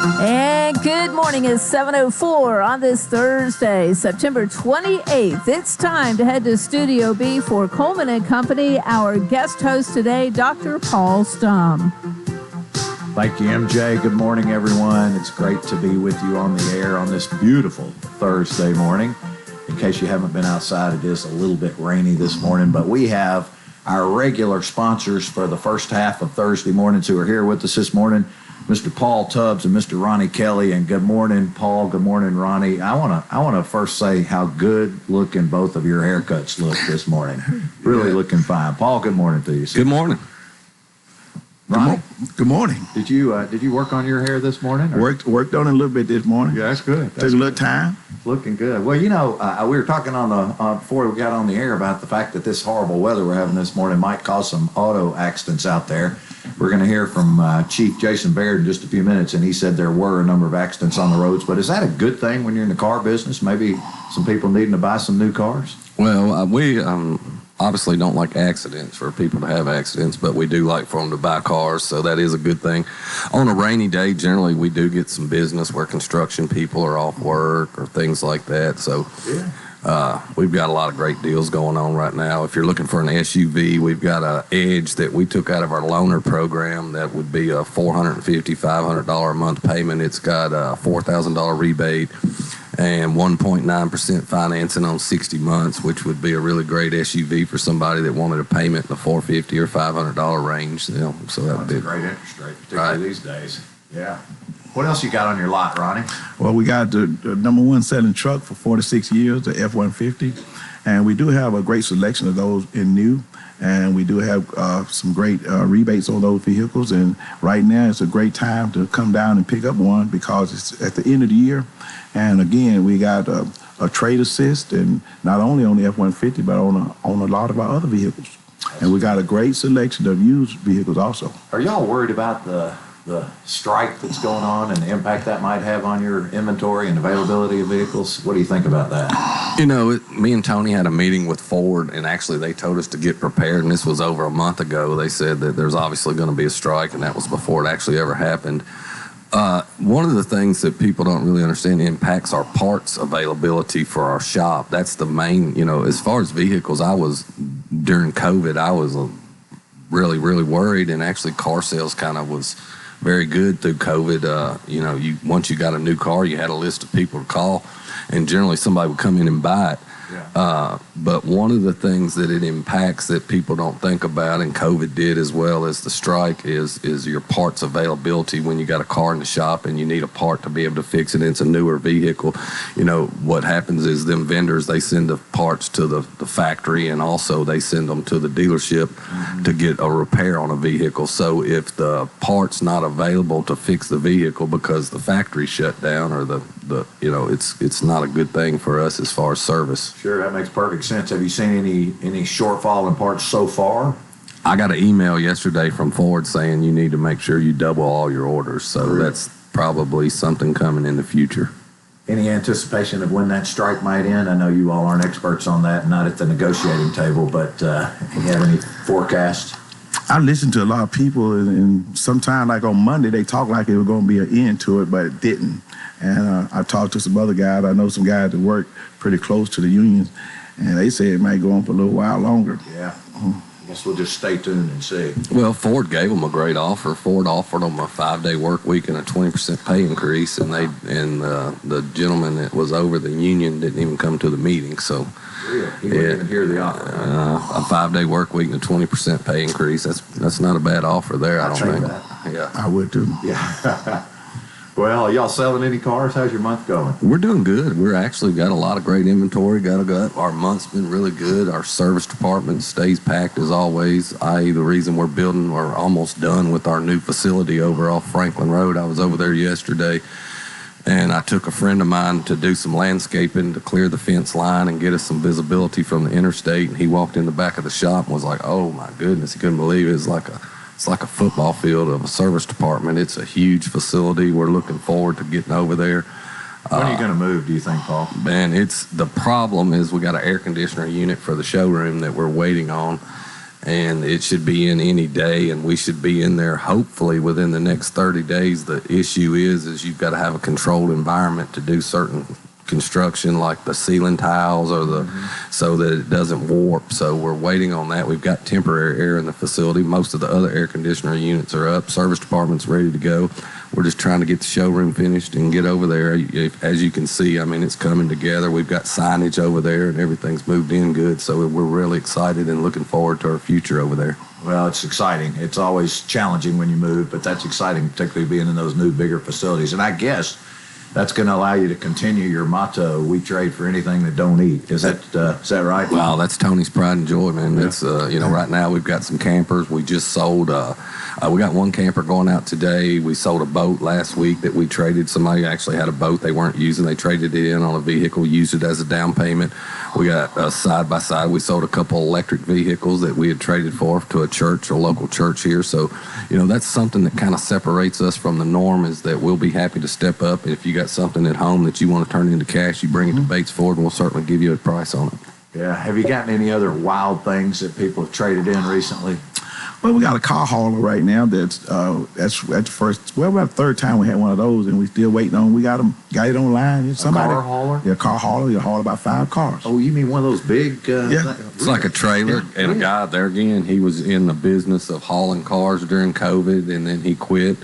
And good morning. It's 7:04 on this Thursday, September 28th. It's time to head to Studio B for Coleman and Company. Our guest host today, Dr. Paul Stum. Thank you, MJ. Good morning, everyone. It's great to be with you on the air on this beautiful Thursday morning. In case you haven't been outside, it is a little bit rainy this morning, but we have our regular sponsors for the first half of Thursday mornings who are here with us this morning. Mr. Paul Tubbs and Mr. Ronnie Kelly. And good morning, Paul. Good morning, Ronnie. I want to first say how good looking both of your haircuts look this morning. Really looking fine. Paul, good morning to you, sir. Good morning. Ronnie, good morning. Did you work on your hair this morning? Worked on it a little bit this morning. Yeah, that's good. Took a little time. Looking good. Well, you know, we were talking on before we got on the air about the fact that this horrible weather we're having this morning might cause some auto accidents out there. We're going to hear from Chief Jason Baird in just a few minutes, and he said there were a number of accidents on the roads. But is that a good thing when you're in the car business? Maybe some people needing to buy some new cars? Well, we obviously don't like accidents for people to have accidents, but we do like for them to buy cars, so that is a good thing. On a rainy day, generally, we do get some business where construction people are off work or things like that. So we've got a lot of great deals going on right now. If you're looking for an SUV, we've got an Edge that we took out of our loaner program that would be a $450, $500 a month payment. It's got a $4,000 rebate and 1.9% financing on 60 months, which would be a really great SUV for somebody that wanted a payment in the $450 or $500 range. You know, so that would be a great interest rate, particularly these days. Yeah. What else you got on your lot, Ronnie? Well, we got the number one selling truck for 46 years, the F-150, and we do have a great selection of those in new, and we do have some great rebates on those vehicles, and right now it's a great time to come down and pick up one because it's at the end of the year, and again, we got a trade assist, and not only on the F-150, but on a lot of our other vehicles, and we got a great selection of used vehicles also. Are y'all worried about the strike that's going on and the impact that might have on your inventory and availability of vehicles? What do you think about that? You know, me and Tony had a meeting with Ford, and actually they told us to get prepared, and this was over a month ago. They said that there's obviously going to be a strike, and that was before it actually ever happened. One of the things that people don't really understand impacts our parts availability for our shop. That's the main, you know, as far as vehicles, during COVID, I was really, really worried, and actually car sales kind of was very good through COVID. Once you got a new car, you had a list of people to call, and generally somebody would come in and buy it. Yeah. But one of the things that it impacts that people don't think about, and COVID did as well as the strike, is your parts availability. When you got a car in the shop and you need a part to be able to fix it, and it's a newer vehicle, you know, what happens is them vendors, they send the parts to the factory, and also they send them to the dealership to get a repair on a vehicle. So if the part's not available to fix the vehicle because the factory shut down, or it's not a good thing for us as far as service. Sure, that makes perfect sense. Have you seen any shortfall in parts so far? I got an email yesterday from Ford saying you need to make sure you double all your orders. So that's probably something coming in the future. Any anticipation of when that strike might end? I know you all aren't experts on that, not at the negotiating table, but you have any forecasts? I listened to a lot of people, and sometimes, like on Monday, they talked like it was going to be an end to it, but it didn't. And I talked to some other guys. I know some guys that work pretty close to the unions, and they say it might go on for a little while longer. Yeah. I guess we'll just stay tuned and see. Well, Ford gave them a great offer. Ford offered them a 5-day work week and a 20% pay increase, and the gentleman that was over the union didn't even come to the meeting. So he didn't even hear the offer. A 5-day work week and a 20% pay increase. That's not a bad offer there. I don't think. Yeah, I would too. Yeah. Well, are y'all selling any cars? How's your month going? We're doing good. We're actually got a lot of great inventory. Our month's been really good. Our service department stays packed as always, i.e. the reason we're almost done with our new facility over off Franklin Road. I was over there yesterday, and I took a friend of mine to do some landscaping to clear the fence line and get us some visibility from the interstate, and he walked in the back of the shop and was like, oh my goodness, he couldn't believe it. It's like a football field of a service department. It's a huge facility. We're looking forward to getting over there. When are you going to move, do you think, Paul? Man, the problem is we got an air conditioner unit for the showroom that we're waiting on. and it should be in any day, and we should be in there hopefully within the next 30 days. The issue is you've got to have a controlled environment to do certain construction, like the ceiling tiles or so that it doesn't warp. So we're waiting on that. We've got temporary air in the facility. Most of the other air conditioner units are up. Service department's ready to go. We're just trying to get the showroom finished and get over there. As you can see, I mean, it's coming together. We've got signage over there and everything's moved in good. So we're really excited and looking forward to our future over there. Well, it's exciting. It's always challenging when you move, but that's exciting, particularly being in those new, bigger facilities. And I guess that's going to allow you to continue your motto, we trade for anything that don't eat. Is that right? Wow, that's Tony's pride and joy, man. That's, right now we've got some campers. We just sold, we got one camper going out today. We sold a boat last week that we traded. Somebody actually had a boat they weren't using. They traded it in on a vehicle, used it as a down payment. We got side-by-side. We sold a couple electric vehicles that we had traded for to a local church here. So, that's something that kind of separates us from the norm, is that we'll be happy to step up. If you got something at home that you want to turn into cash, you bring it to Bates Ford, and we'll certainly give you a price on it. Yeah. Have you gotten any other wild things that people have traded in recently? Well, we got a car hauler right now that's first. Well, about the third time we had one of those, and we still waiting on. We got it online. Somebody, car hauler? Yeah, car hauler. You haul about 5 cars. Oh, you mean one of those big? Yeah. It's like a trailer, and a guy there again. He was in the business of hauling cars during COVID, and then he quit,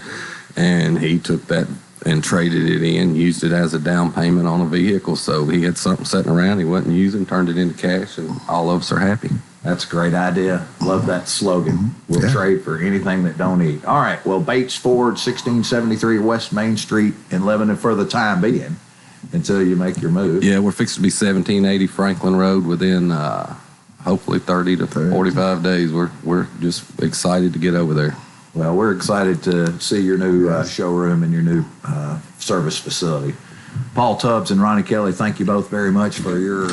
and he took that and traded it in, used it as a down payment on a vehicle. So he had something sitting around he wasn't using, turned it into cash, and all of us are happy. That's a great idea. Love that slogan. We'll trade for anything that don't eat. All right. Well, Bates Ford, 1673 West Main Street in Lebanon for the time being, until you make your move. Yeah, we're fixing to be 1780 Franklin Road within hopefully 30 to 45 days. We're just excited to get over there. Well, we're excited to see your new showroom and your new service facility. Paul Tubbs and Ronnie Kelly, thank you both very much for your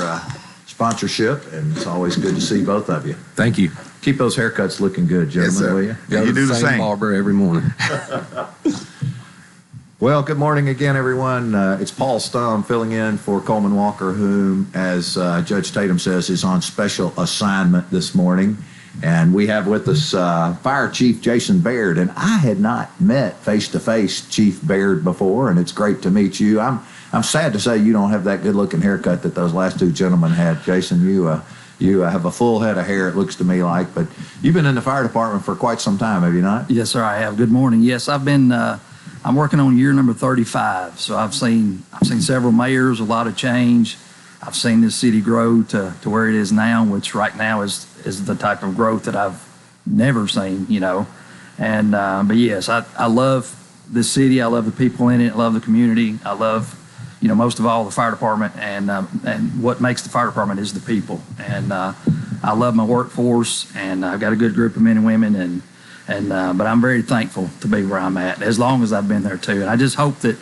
sponsorship, and it's always good to see both of you. Thank you. Keep those haircuts looking good, gentlemen, will you? Yeah, you do the same. Barber every morning. Well, good morning again, everyone. It's Paul Stum filling in for Coleman Walker, whom, as Judge Tatum says, is on special assignment this morning. And we have with us Fire Chief Jason Baird. And I had not met face-to-face Chief Baird before, and it's great to meet you. I'm sad to say you don't have that good-looking haircut that those last two gentlemen had. Jason, you have a full head of hair, it looks to me like. But you've been in the fire department for quite some time, have you not? Yes, sir, I have. Good morning. Yes, I've been. I'm working on year number 35. So I've seen several mayors, a lot of change. I've seen this city grow to where it is now, which right now is the type of growth that I've never seen, And but yes, I love this city. I love the people in it. I love the community. I love, most of all, the fire department. And what makes the fire department is the people. And I love my workforce, and I've got a good group of men and women. But I'm very thankful to be where I'm at, as long as I've been there too. And I just hope that.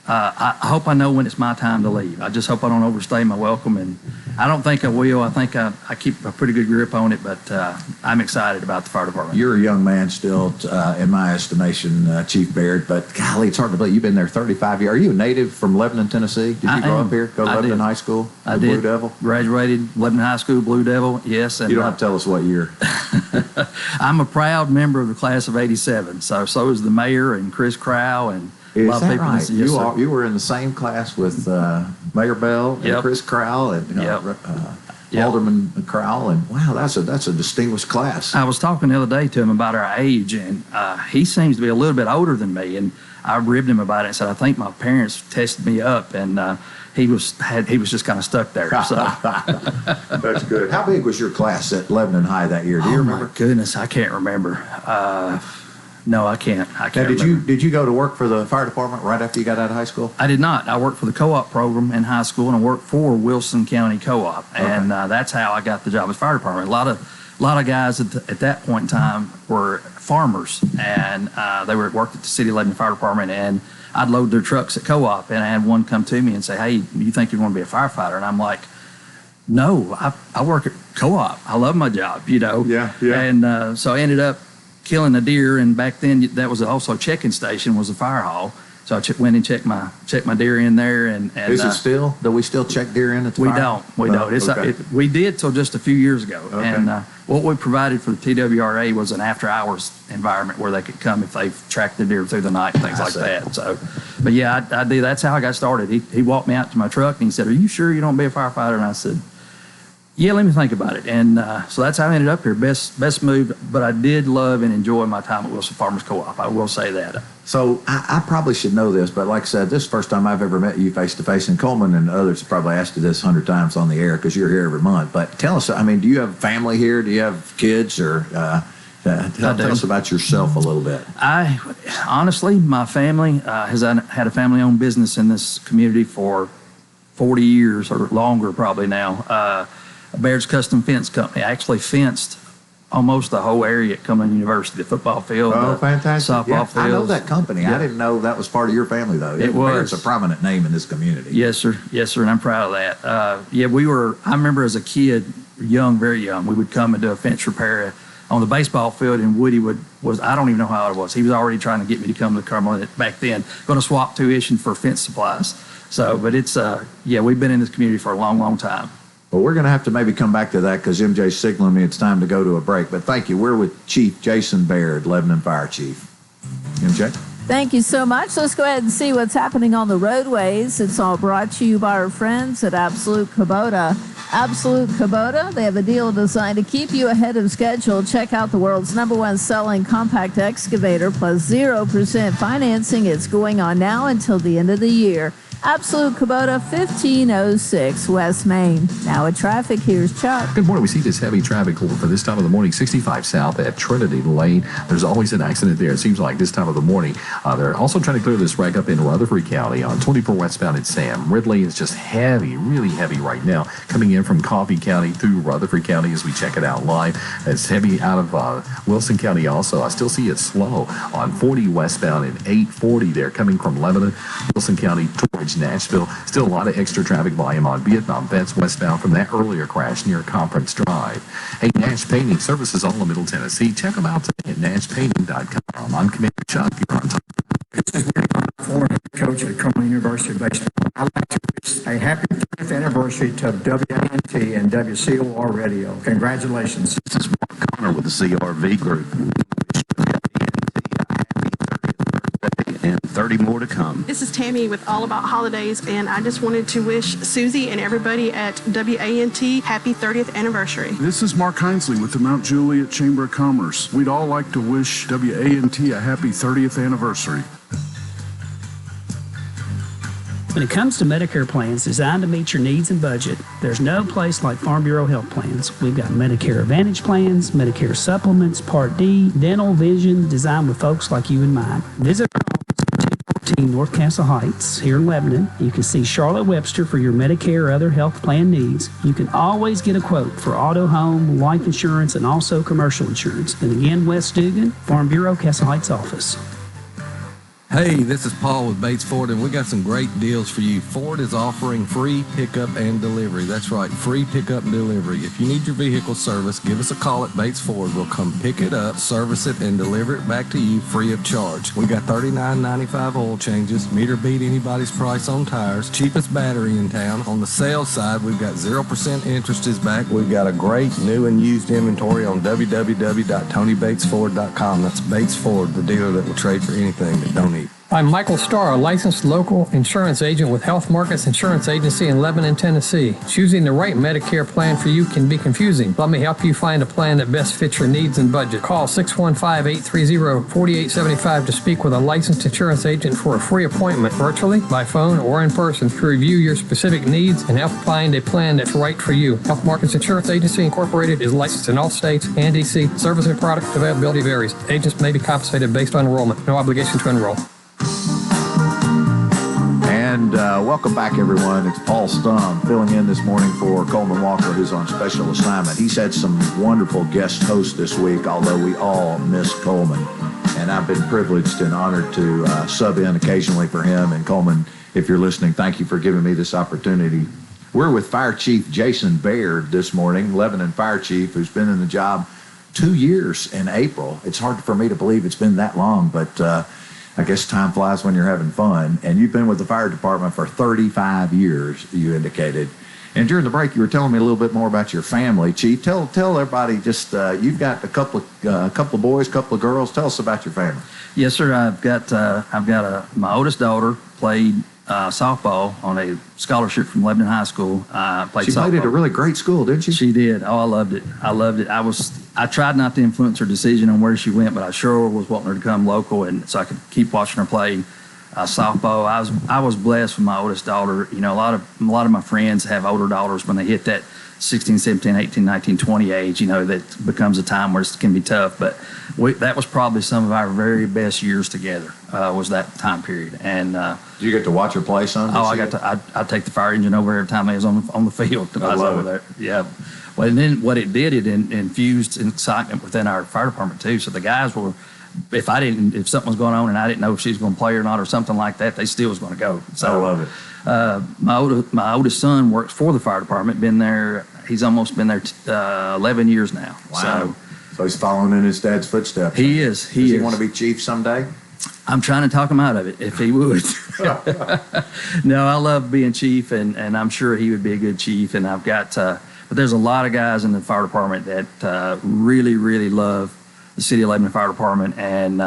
I hope I know when it's my time to leave. I just hope I don't overstay my welcome, and I don't think I will. I think I keep a pretty good grip on it, but I'm excited about the fire department. You're a young man still, in my estimation, Chief Baird, but golly, it's hard to believe you've been there 35 years. Are you a native from Lebanon, Tennessee? Did you grow up here? Go to Lebanon High School? I did. Blue Devil? Graduated Lebanon High School, Blue Devil, yes. And you don't have to tell us what year. I'm a proud member of the class of 87, so is the mayor and Chris Crow and is a lot of people. Right? Yes, you were in the same class with Mayor Bell and Chris Crowell and Alderman Crowell, and wow, that's a distinguished class. I was talking the other day to him about our age, and he seems to be a little bit older than me, and I ribbed him about it and said, I think my parents tested me up, and he was just kind of stuck there. So. That's good. How big was your class at Lebanon High that year? Do you remember? Oh my goodness, I can't remember. No, I can't. Now, did you go to work for the fire department right after you got out of high school? I did not. I worked for the co-op program in high school, and I worked for Wilson County Co-op, and that's how I got the job as fire department. A lot of guys at that point in time were farmers, and they worked at the City of Lebanon Fire Department, and I'd load their trucks at co-op, and I had one come to me and say, hey, you think you're going to be a firefighter? And I'm like, no, I work at co-op. I love my job, Yeah. And so I ended up killing a deer, and back then that was also a check-in station, was a fire hall. So I went and checked my deer in there, and Is it still? Do we still check deer in at the fire? We don't. It's okay. We did till just a few years ago, Okay. and what we provided for the TWRA was an after-hours environment where they could come if they've tracked the deer through the night and things I like see. that. So, but yeah, I did. That's how I got started. He walked me out to my truck and he said, "Are you sure you don't be a firefighter?" And I said, "Yeah, let me think about it." And so that's how I ended up here. Best move, but I did love and enjoy my time at Wilson Farmers Co-op. I will say that. So I probably should know this, but like I said, this is the first time I've ever met you face to face. And Coleman and others have probably asked you this 100 times on the air because you're here every month. But tell us, I mean, do you have family here? Do you have kids? Or tell us about yourself a little bit. Honestly, my family has had a family-owned business in this community for 40 years or longer, probably now. Baird's Custom Fence Company. I actually fenced almost the whole area at Coleman University, the football field, Oh, the fantastic. softball Yeah, fields. I know that company. Yeah. I didn't know that was part of your family, though. It was. It's a prominent name in this community. Yes, sir. Yes, sir, and I'm proud of that. I remember as a kid, very young, we would come and do a fence repair on the baseball field, and Woody was I don't even know how old I was. He was already trying to get me to come to Carmel back then, going to swap tuition for fence supplies. So, but it's, we've been in this community for a long, long time. Well, we're going to have to maybe come back to that because MJ's signaling me it's time to go to a break. But thank you. We're with Chief Jason Baird, Lebanon Fire Chief. MJ? Thank you so much. Let's go ahead and see what's happening on the roadways. It's all brought to you by our friends at Absolute Kubota. Absolute Kubota, they have a deal designed to keep you ahead of schedule. Check out the world's #1 selling compact excavator plus 0% financing. It's going on now until the end of the year. Absolute Kubota, 1506 West Main. Now at traffic, here's Chuck. Good morning. We see this heavy traffic for this time of the morning, 65 south at Trinity Lane. There's always an accident there. It seems like this time of the morning. They're also trying to clear this wreck up in Rutherford County on 24 westbound at Sam. Ridley is just heavy, really heavy right now, coming in from Coffee County through Rutherford County as we check it out live. It's heavy out of Wilson County also. I still see it slow on 40 westbound and 840 there coming from Lebanon, Wilson County towards Nashville. Still a lot of extra traffic volume on Vietnam Vets westbound from that earlier crash near Conference Drive. Hey, Nash Painting services all in Middle Tennessee. Check them out today at nashpainting.com. I'm Commander Chuck. You're on top. This is former head coach at Coleman University baseball. I'd like to wish a happy 30th anniversary to WANT and WCOR Radio. Congratulations. This is Mark Connor with the CRV Group. And 30 more to come. This is Tammy with All About Holidays, and I just wanted to wish Susie and everybody at WANT happy 30th anniversary. This is Mark Hinesley with the Mount Juliet Chamber of Commerce. We'd all like to wish WANT a happy 30th anniversary. When it comes to Medicare plans designed to meet your needs and budget, there's no place like Farm Bureau Health Plans. We've got Medicare Advantage plans, Medicare Supplements, Part D, dental, vision, designed with folks like you in mind. Visit our office at 214 North Castle Heights here in Lebanon. You can see Charlotte Webster for your Medicare or other health plan needs. You can always get a quote for auto, home, life insurance, and also commercial insurance. And again, West Dugan, Farm Bureau, Castle Heights office. Hey, this is Paul with Bates Ford, and we got some great deals for you. Ford is offering free pickup and delivery. That's right, free pickup and delivery. If you need your vehicle serviced, give us a call at Bates Ford. We'll come pick it up, service it, and deliver it back to you free of charge. We got $39.95 oil changes, meter beat anybody's price on tires, cheapest battery in town. On the sales side, we've got 0% interest is back. We've got a great new and used inventory on www.tonybatesford.com. That's Bates Ford, the dealer that will trade for anything that don't eat. I'm Michael Starr, a licensed local insurance agent with Health Markets Insurance Agency in Lebanon, Tennessee. Choosing the right Medicare plan for you can be confusing. Let me help you find a plan that best fits your needs and budget. Call 615-830-4875 to speak with a licensed insurance agent for a free appointment, virtually, by phone, or in person, to review your specific needs and help find a plan that's right for you. Health Markets Insurance Agency Incorporated is licensed in all states and D.C. Service and product availability varies. Agents may be compensated based on enrollment. No obligation to enroll. And welcome back, everyone. It's Paul Stum filling in this morning for Coleman Walker, who's on special assignment. He's had some wonderful guest hosts this week, although we all miss Coleman. And I've been privileged and honored to sub in occasionally for him. And Coleman, if you're listening, thank you for giving me this opportunity. We're with Fire Chief Jason Baird this morning, Lebanon Fire Chief, who's been in the job 2 years in April. It's hard for me to believe it's been that long, but I guess time flies when you're having fun. And you've been with the fire department for 35 years, you indicated. And during the break, you were telling me a little bit more about your family, Chief. Tell everybody just you've got a couple of boys, couple of girls. Tell us about your family. Yes, sir. I've got my oldest daughter played softball on a scholarship from Lebanon High School. She played at a really great school, didn't she? She did. Oh, I loved it. I tried not to influence her decision on where she went, but I sure was wanting her to come local, and so I could keep watching her play softball. I was blessed with my oldest daughter. You know, a lot of my friends have older daughters. When they hit that 16, 17, 18, 19, 20 age, you know, that becomes a time where it can be tough. But that was probably some of our very best years together, was that time period. And did you get to watch her play some? I'd take the fire engine over every time I was on the field. I was over there. Yeah. Well, and then what it did, it infused excitement within our fire department too. So the guys were, if something was going on and I didn't know if she was going to play or not or something like that, they still was going to go. So I love it. My oldest son works for the fire department. He's almost been there 11 years now. Wow. So he's following in his dad's footsteps. He is. Does he want to be chief someday? I'm trying to talk him out of it, if he would. No, I love being chief, and I'm sure he would be a good chief. And I've got, but there's a lot of guys in the fire department that really, really love the City of Lebanon Fire Department. And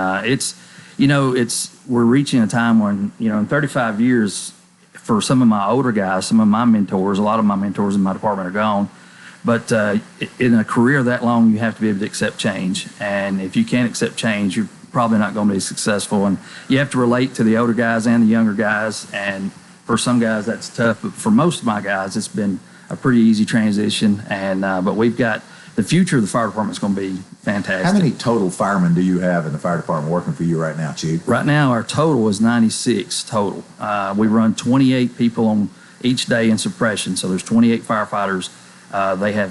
we're reaching a time when, in 35 years, for some of my older guys, some of my mentors, a lot of my mentors in my department are gone. But in a career that long, you have to be able to accept change. And if you can't accept change, you're probably not going to be successful. And you have to relate to the older guys and the younger guys. And for some guys, that's tough. But for most of my guys, it's been a pretty easy transition. And but we've got the future of the fire department is going to be fantastic. How many total firemen do you have in the fire department working for you right now, Chief? Right now, our total is 96 total. We run 28 people on each day in suppression. So there's 28 firefighters.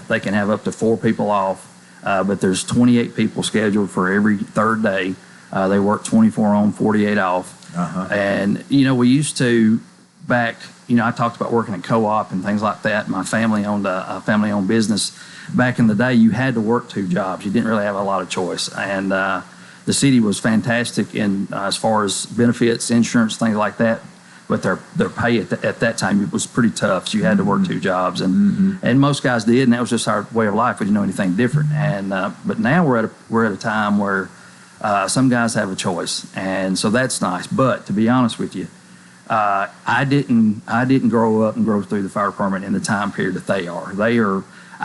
They can have up to 4 people off, but there's 28 people scheduled for every third day. They work 24 on, 48 off. And, we used to back, I talked about working at co-op and things like that. My family owned a family-owned business. Back in the day, you had to work 2 jobs. You didn't really have a lot of choice. And the city was fantastic in as far as benefits, insurance, things like that. But their pay at that time, it was pretty tough. So you had to work 2 jobs, and most guys did, and that was just our way of life. We didn't know anything different. And but now we're at a time where some guys have a choice, and so that's nice. But to be honest with you, I didn't grow up and grow through the fire department in the time period that they are.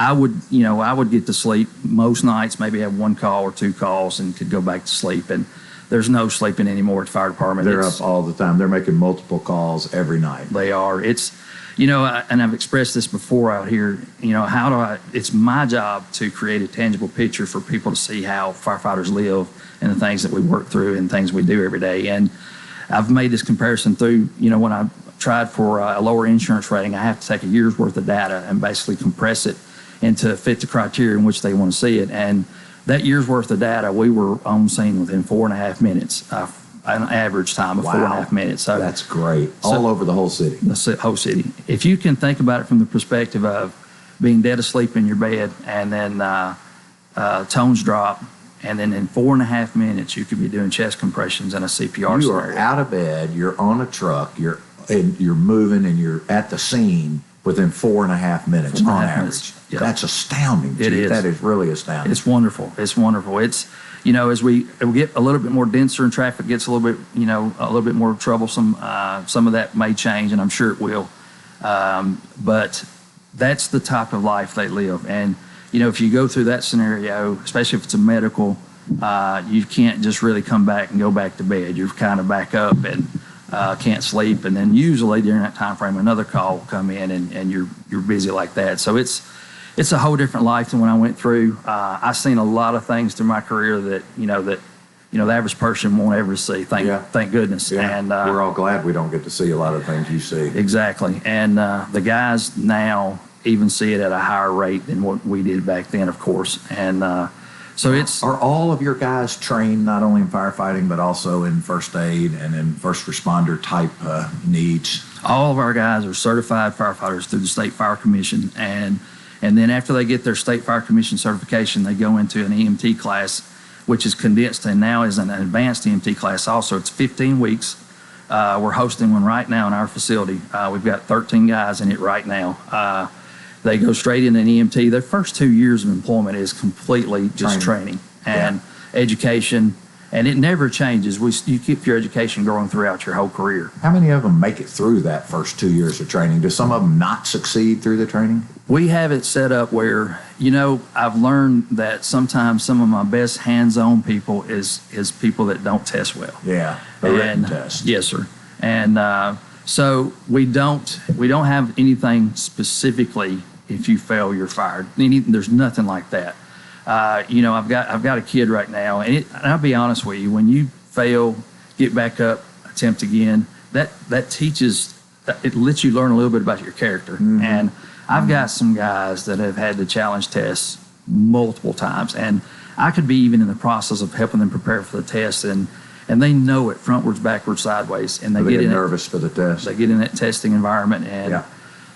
I would get to sleep most nights, maybe have 1 call or 2 calls, and could go back to sleep. And there's no sleeping anymore at the fire department. They're up all the time. They're making multiple calls every night. They are. It's, and I've expressed this before out here, it's my job to create a tangible picture for people to see how firefighters live and the things that we work through and things we do every day. And I've made this comparison through, when I tried for a lower insurance rating, I have to take a year's worth of data and basically compress it into fit the criteria in which they want to see it. And that year's worth of data, we were on scene within 4.5 minutes, an average time of 4.5 minutes. So that's great. All over the whole city. The whole city. If you can think about it from the perspective of being dead asleep in your bed and then tones drop, and then in 4.5 minutes you could be doing chest compressions and a CPR You are out of bed, you're on a truck, you're moving, and you're at the scene within 4.5 minutes on average. Yep. That's astounding, Chief. It is. That is really astounding. It's wonderful. It's wonderful. It's, as we get a little bit more denser and traffic gets a little bit more troublesome, some of that may change, and I'm sure it will. But that's the type of life they live. And, if you go through that scenario, especially if it's a medical, you can't just really come back and go back to bed. You're kind of back up and can't sleep, and then usually during that time frame another call will come in and you're busy like that. So it's a whole different life than when I went through. I've seen a lot of things through my career that the average person won't ever see. Thank goodness. Yeah. And we're all glad we don't get to see a lot of things you see. Exactly. And the guys now even see it at a higher rate than what we did back then, of course. And so are all of your guys trained not only in firefighting but also in first aid and in first responder type needs? All of our guys are certified firefighters through the State Fire Commission, and then after they get their State Fire Commission certification, they go into an EMT class, which is condensed and now is an advanced EMT class also. It's 15 weeks. We're hosting one right now in our facility. We've got 13 guys in it right now. They go straight into an EMT. Their first 2 years of employment is completely just training and education, and it never changes. You keep your education growing throughout your whole career. How many of them make it through that first 2 years of training? Do some of them not succeed through the training? We have it set up where, I've learned that sometimes some of my best hands-on people is people that don't test well. Yeah, the written test. Yes, sir. And so we don't have anything specifically. If you fail, you're fired. There's nothing like that. I've got a kid right now, and I'll be honest with you, when you fail, get back up, attempt again, that teaches, it lets you learn a little bit about your character. Mm-hmm. And I've got some guys that have had to challenge tests multiple times, and I could be even in the process of helping them prepare for the test, and they know it frontwards, backwards, sideways, and they get nervous for the test. They get in that testing environment, and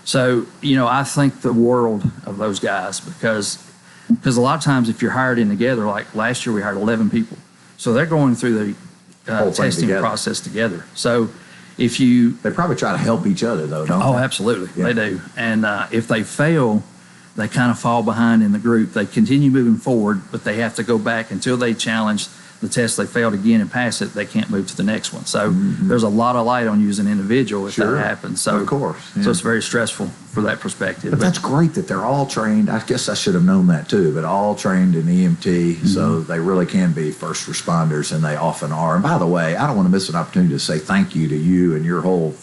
so I think the world of those guys because a lot of times if you're hired in together, like last year we hired 11 people, so they're going through the testing process together. So they probably try to help each other though, don't they? Oh, absolutely, they do. And if they fail, they kind of fall behind in the group. They continue moving forward, but they have to go back until they challenge the test. They failed again and pass it, they can't move to the next one. So there's a lot of light on you as an individual if that happens. So of course, so it's very stressful for that perspective. But that's great that they're all trained. I guess I should have known that too, but all trained in EMT, so they really can be first responders, and they often are. And by the way, I don't want to miss an opportunity to say thank you to you and your whole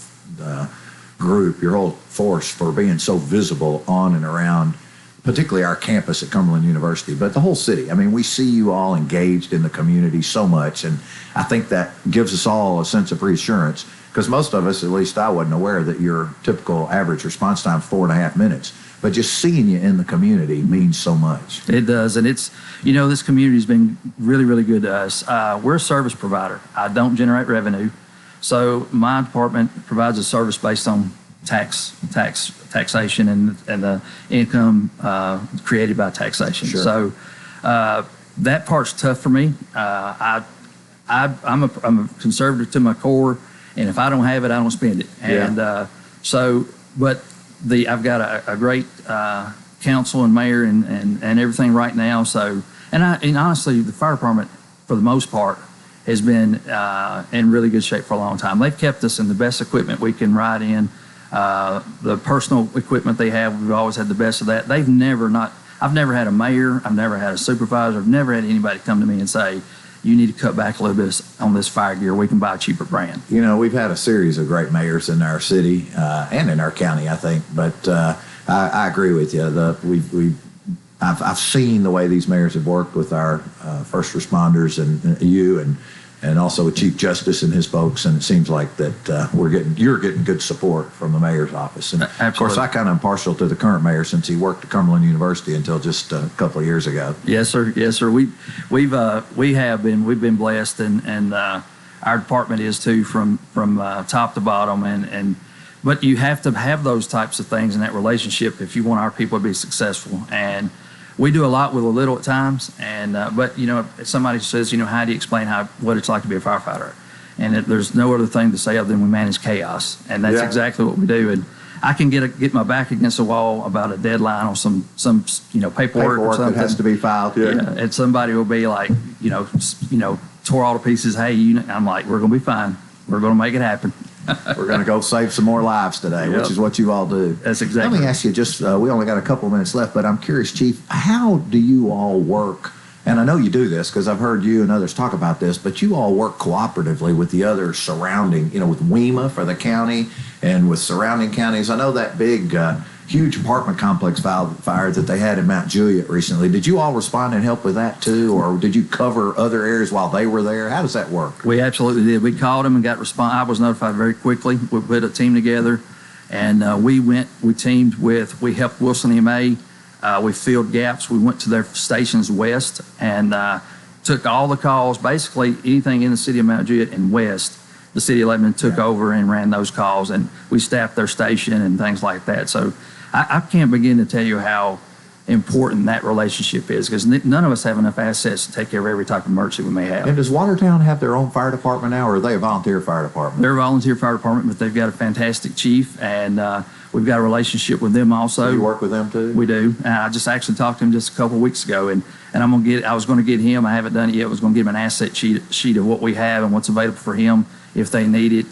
group, your whole force, for being so visible on and around particularly our campus at Cumberland University, but the whole city. I mean, we see you all engaged in the community so much, and I think that gives us all a sense of reassurance, because most of us, at least I wasn't aware that your typical average response time is 4.5 minutes. But just seeing you in the community means so much. It does, and it's, this community's been really, really good to us. We're a service provider. I don't generate revenue, so my department provides a service based on taxation and the income created by taxation. Sure. So that part's tough for me. I'm a conservative to my core, and if I don't have it, I don't spend it. And but I've got a great council and mayor and everything right now. So and honestly, the fire department for the most part has been in really good shape for a long time. They've kept us in the best equipment we can ride in. The personal equipment they have, we've always had the best of that. I've never had a mayor, I've never had a supervisor, I've never had anybody come to me and say, you need to cut back a little bit on this fire gear, we can buy a cheaper brand. We've had a series of great mayors in our city and in our county, I think, but I agree with you. I've seen the way these mayors have worked with our first responders and you and also with Chief Justice and his folks, and it seems like that you're getting good support from the mayor's office. And Absolutely. Of course, I kind of am partial to the current mayor since he worked at Cumberland University until just a couple of years ago. Yes, sir. Yes, sir. We've been blessed, and our department is too, from top to bottom, but you have to have those types of things in that relationship if you want our people to be successful. And we do a lot with a little at times, but if somebody says, how do you explain what it's like to be a firefighter? And there's no other thing to say other than we manage chaos, and that's exactly what we do. And I can get my back against the wall about a deadline on some paperwork or something that has to be filed. And somebody will be like, tore all to pieces. Hey, I'm like, we're gonna be fine. We're gonna make it happen. We're going to go save some more lives today, which is what you all do. That's exactly. Let me ask you we only got a couple of minutes left, but I'm curious, Chief, how do you all work? And I know you do this because I've heard you and others talk about this, but you all work cooperatively with the other surrounding, with WEMA for the county and with surrounding counties. I know that big, huge apartment complex fire that they had in Mount Juliet recently. Did you all respond and help with that too, or did you cover other areas while they were there? How does that work? We absolutely did. We called them and got response. I was notified very quickly. We put a team together, and we helped Wilson EMA. We filled gaps. We went to their stations west and took all the calls, basically anything in the city of Mount Juliet and west. The city of Lebanon took over and ran those calls, and we staffed their station and things like that. So I can't begin to tell you how important that relationship is, because none of us have enough assets to take care of every type of emergency we may have. And does Watertown have their own fire department now, or are they a volunteer fire department? They're a volunteer fire department, but they've got a fantastic chief, and we've got a relationship with them also. You work with them too? We do. I just actually talked to him just a couple of weeks ago, and I was going to get him, I haven't done it yet, I was going to get him an asset sheet of what we have and what's available for him if they need it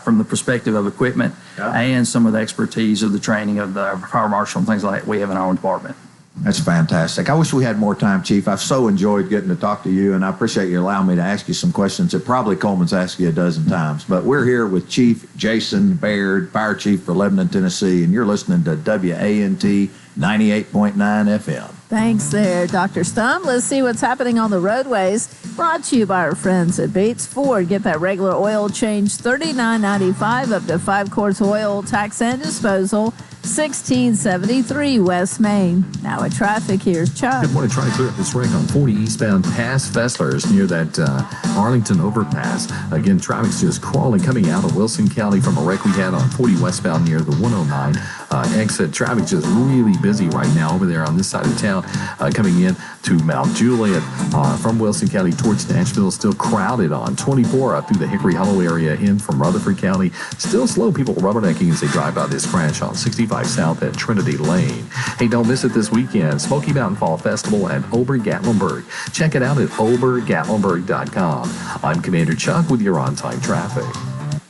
from the perspective of equipment and some of the expertise of the training of the fire marshal and things like that we have in our own department. That's fantastic. I wish we had more time, Chief. I've so enjoyed getting to talk to you, and I appreciate you allowing me to ask you some questions that probably Coleman's asked you a dozen times. But we're here with Chief Jason Baird, Fire Chief for Lebanon, Tennessee, and you're listening to WANT 98.9 FM. Thanks there, Dr. Stump. Let's see what's happening on the roadways. Brought to you by our friends at Bates Ford. Get that regular oil change, $39.95, up to 5 quarts oil, tax and disposal, 1673 West Main. Now at traffic, here's Chuck. Good morning. Trying to clear up this wreck on 40 eastbound past Fesslers near that Arlington overpass. Again, traffic's just crawling coming out of Wilson County from a wreck we had on 40 westbound near the 109 exit. Traffic just really busy right now over there on this side of town, coming in to Mount Juliet from Wilson County towards Nashville. Still crowded on 24 through the Hickory Hollow area in from Rutherford County. Still slow, people rubbernecking as they drive by this crash on 65 South at Trinity Lane. Hey, don't miss it this weekend. Smoky Mountain Fall Festival at Ober-Gatlinburg. Check it out at obergatlinburg.com. I'm Commander Chuck with your on-time traffic.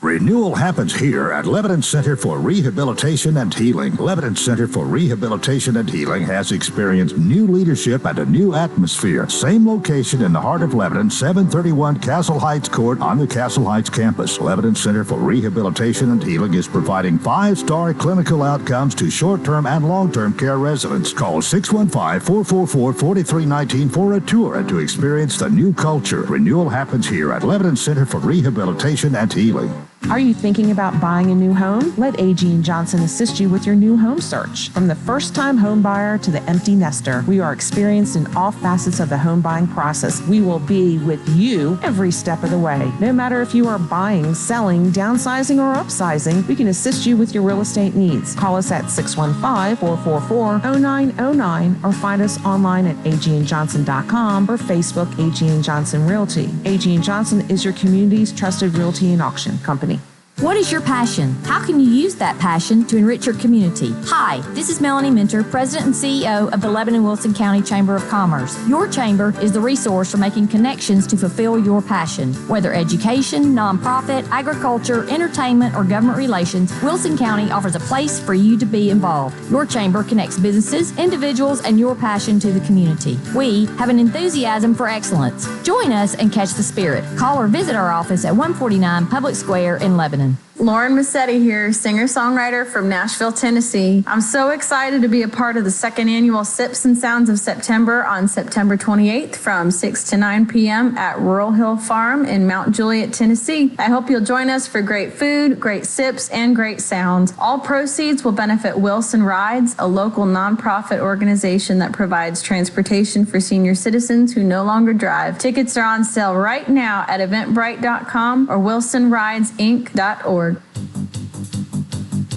Renewal happens here at Lebanon Center for Rehabilitation and Healing. Lebanon Center for Rehabilitation and Healing has experienced new leadership and a new atmosphere. Same location in the heart of Lebanon, 731 Castle Heights Court on the Castle Heights campus. Lebanon Center for Rehabilitation and Healing is providing 5-star clinical outcomes to short-term and long-term care residents. Call 615-444-4319 for a tour and to experience the new culture. Renewal happens here at Lebanon Center for Rehabilitation and Healing. Are you thinking about buying a new home? Let A.G. & Johnson assist you with your new home search. From the first-time home buyer to the empty nester, we are experienced in all facets of the home buying process. We will be with you every step of the way. No matter if you are buying, selling, downsizing, or upsizing, we can assist you with your real estate needs. Call us at 615-444-0909 or find us online at agandjohnson.com or Facebook A.G. & Johnson Realty. A.G. & Johnson is your community's trusted realty and auction company. What is your passion? How can you use that passion to enrich your community? Hi, this is Melanie Minter, President and CEO of the Lebanon-Wilson County Chamber of Commerce. Your chamber is the resource for making connections to fulfill your passion. Whether education, nonprofit, agriculture, entertainment, or government relations, Wilson County offers a place for you to be involved. Your chamber connects businesses, individuals, and your passion to the community. We have an enthusiasm for excellence. Join us and catch the spirit. Call or visit our office at 149 Public Square in Lebanon. Lauren Massetti here, singer-songwriter from Nashville, Tennessee. I'm so excited to be a part of the second annual Sips and Sounds of September on September 28th from 6 to 9 p.m. at Rural Hill Farm in Mount Juliet, Tennessee. I hope you'll join us for great food, great sips, and great sounds. All proceeds will benefit Wilson Rides, a local nonprofit organization that provides transportation for senior citizens who no longer drive. Tickets are on sale right now at eventbrite.com or wilsonridesinc.org.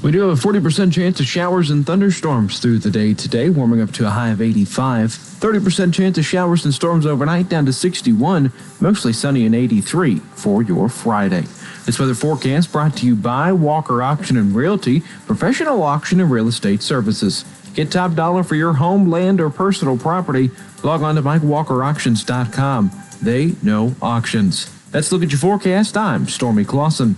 We do have a 40% chance of showers and thunderstorms through the day today, warming up to a high of 85. 30% chance of showers and storms overnight, down to 61. Mostly sunny and 83 for your Friday. This weather forecast brought to you by Walker Auction and Realty, professional auction and real estate services. Get top dollar for your home, land, or personal property. Log on to MikeWalkerAuctions.com. They know auctions. Let's look at your forecast. I'm Stormy Clausen.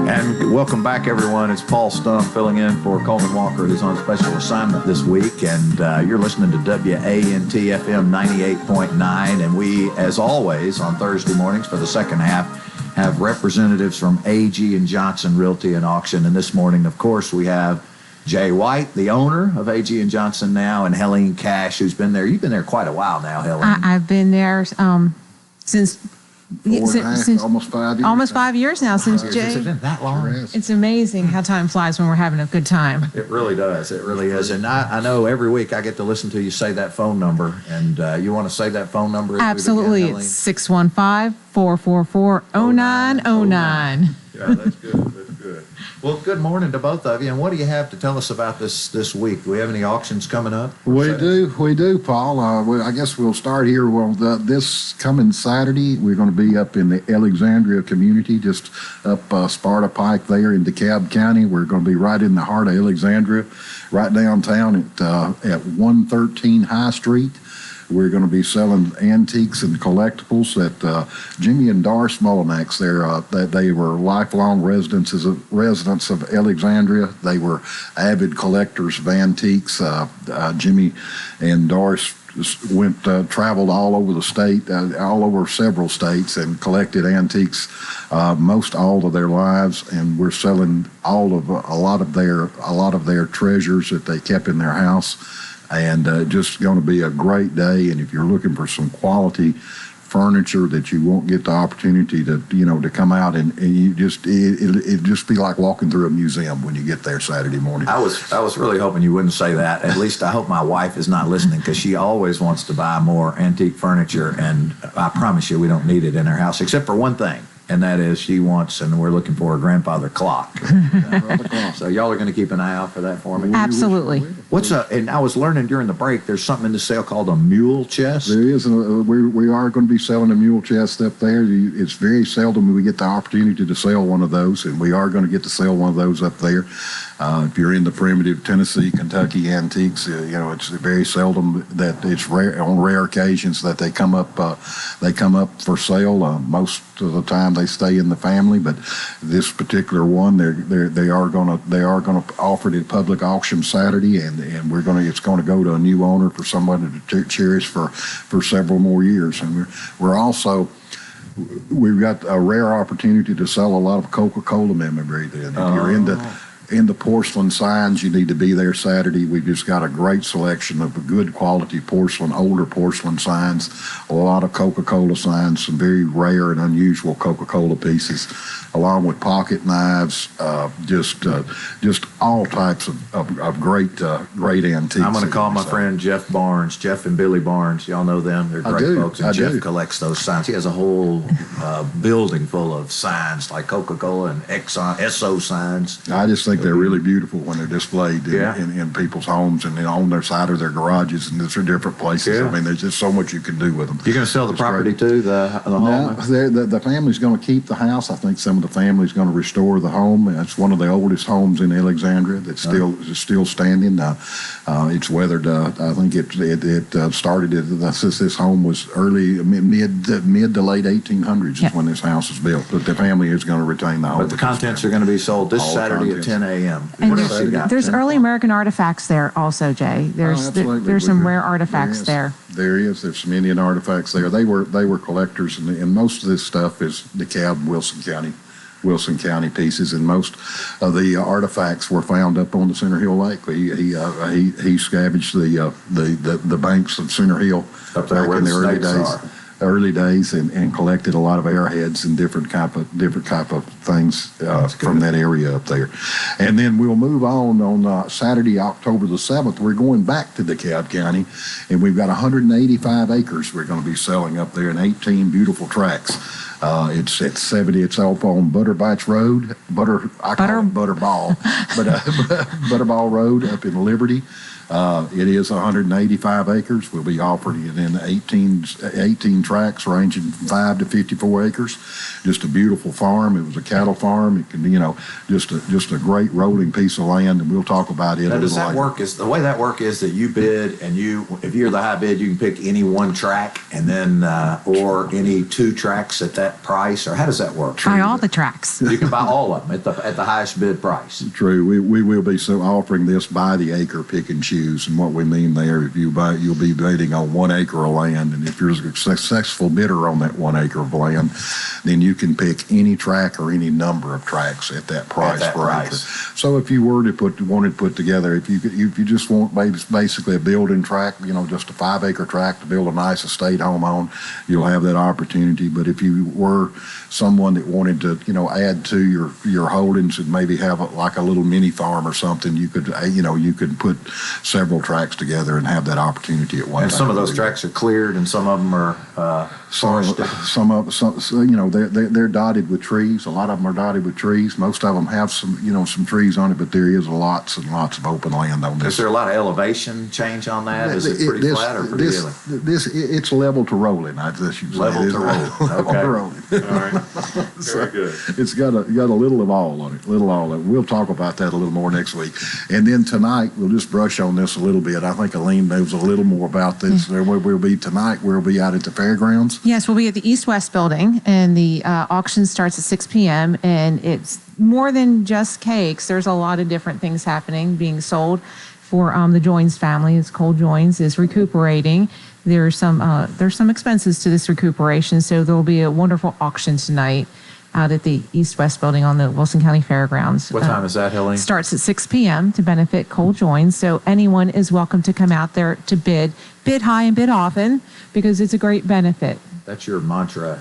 And welcome back, everyone. It's Paul Stump filling in for Coleman Walker, who's on special assignment this week. And you're listening to WANT FM 98.9. And we, as always, on Thursday mornings for the second half, have representatives from A.G. & Johnson Realty and Auction. And this morning, of course, we have Jay White, the owner of A.G. & Johnson now, and Helene Cash, who's been there. You've been there quite a while now, Helene. I've been there since almost 5 years. Almost 5 years now since Jay. Has it been that long? It's amazing how time flies when we're having a good time. It really does. It really is. And I know every week I get to listen to you say that phone number. And you want to say that phone number? Absolutely. It's 615-444-0909. Yeah, that's good. That's good. Well, good morning to both of you. And what do you have to tell us about this week? Do we have any auctions coming up? We do, Paul. I guess we'll start here. Well, this coming Saturday, we're going to be up in the Alexandria community, just up Sparta Pike there in DeKalb County. We're going to be right in the heart of Alexandria, right downtown at 113 High Street. We're going to be selling antiques and collectibles that Jimmy and Doris Molinax, they were lifelong residents of Alexandria. They were avid collectors of antiques. Jimmy and Doris traveled all over the state, all over several states, and collected antiques most all of their lives. And we're selling a lot of their treasures that they kept in their house. And just going to be a great day. And if you're looking for some quality furniture that you won't get the opportunity to come out and you it'd just be like walking through a museum when you get there Saturday morning. I was really hoping you wouldn't say that. At least I hope my wife is not listening, because she always wants to buy more antique furniture, and I promise you we don't need it in our house except for one thing. And that is she wants, and we're looking for a grandfather clock. So y'all are going to keep an eye out for that for me? Absolutely. And I was learning during the break, there's something in the sale called a mule chest. There is. We are going to be selling a mule chest up there. It's very seldom we get the opportunity to sell one of those, and we are going to get to sell one of those up there. If you're into primitive Tennessee, Kentucky antiques, it's very seldom that it's rare, on rare occasions that they come up for sale. Most of the time they stay in the family, but this particular one, they are going to offer it at public auction Saturday, and it's going to go to a new owner for someone to cherish for several more years. And we've got a rare opportunity to sell a lot of Coca-Cola memorabilia. If you're into porcelain signs, you need to be there Saturday. We've just got a great selection of good quality older porcelain signs, a lot of Coca-Cola signs, some very rare and unusual Coca-Cola pieces, along with pocket knives, just all types of great antiques. I'm going to call my friend Jeff Barnes, Jeff and Billy Barnes. Y'all know them. They're great folks. And Jeff collects those signs. He has a whole building full of signs like Coca-Cola and Esso signs. I just think they're really beautiful when they're displayed in people's homes and on their side of their garages and different places. Yeah. I mean, there's just so much you can do with them. You're going to sell the property too, the home? No, the family's going to keep the house. I think some of the family's going to restore the home. It's one of the oldest homes in Alexandria that's still standing. It's weathered. I think it started. This home was mid to late 1800s is when this house was built. But the family is going to retain the home. But the contents are going to be sold this Saturday at 10 a.m. And there's early American artifacts there also, Jay. There's some rare artifacts there. There is. There's some Indian artifacts there. They were collectors, and most of this stuff is DeKalb, Wilson County pieces, and most of the artifacts were found up on the Center Hill Lake. He scavenged the banks of Center Hill up there back in the early days and collected a lot of airheads and different type of things from that area up there. And then we'll move on Saturday, October the 7th. We're going back to DeKalb County, and we've got 185 acres we're going to be selling up there in 18 beautiful tracts. It's at 70. It's up on Butterball Road, Butterball Road up in Liberty. It is 185 acres. We'll be offering it in 18 tracts ranging from 5 to 54 acres. Just a beautiful farm. It was a cattle farm. It can, just a great rolling piece of land, and we'll talk about it. Now, does that work? The way that work is that you bid, and if you're the high bid, you can pick any one track, and then or any two tracks at that price, or how does that work? Buy all the tracks. You can buy all of them at the highest bid price. True. We will be offering this by the acre, pick and choose. And what we mean there, if you buy, you'll be bidding on 1 acre of land, and if you're a successful bidder on that 1 acre of land, then you can pick any track or any number of tracks at that price per acre. So if you were to put together, if you just want basically a building tract, just a 5 acre tract to build a nice estate home on, you'll have that opportunity. But if you were someone that wanted to, add to your holdings and maybe have like a little mini farm or something, you could put several tracks together and have that opportunity at one time. And some of those tracks are cleared, and some of them are So they're dotted with trees. A lot of them are dotted with trees. Most of them have some trees on it, but there is lots and lots of open land on this. Is there a lot of elevation change on that? Is it pretty flat or pretty hilly? It's level to rolling. I guess you say. Level to rolling. Level to rolling. All right. Very good. It's got a little of all on it. We'll talk about that a little more next week. And then tonight we'll just brush on this a little bit. I think Aline knows a little more about this. There we'll be tonight. We'll be out at the fairgrounds. Yes, we'll be at the East-West building, and the auction starts at 6 p.m., and it's more than just cakes. There's a lot of different things happening, being sold for the Joins family. It's Cole Joins is recuperating. There's some expenses to this recuperation, so there'll be a wonderful auction tonight out at the East-West building on the Wilson County Fairgrounds. What time is that, Helene? Starts at 6 p.m. to benefit Cole Joins, so anyone is welcome to come out there to bid high and bid often, because it's a great benefit. That's your mantra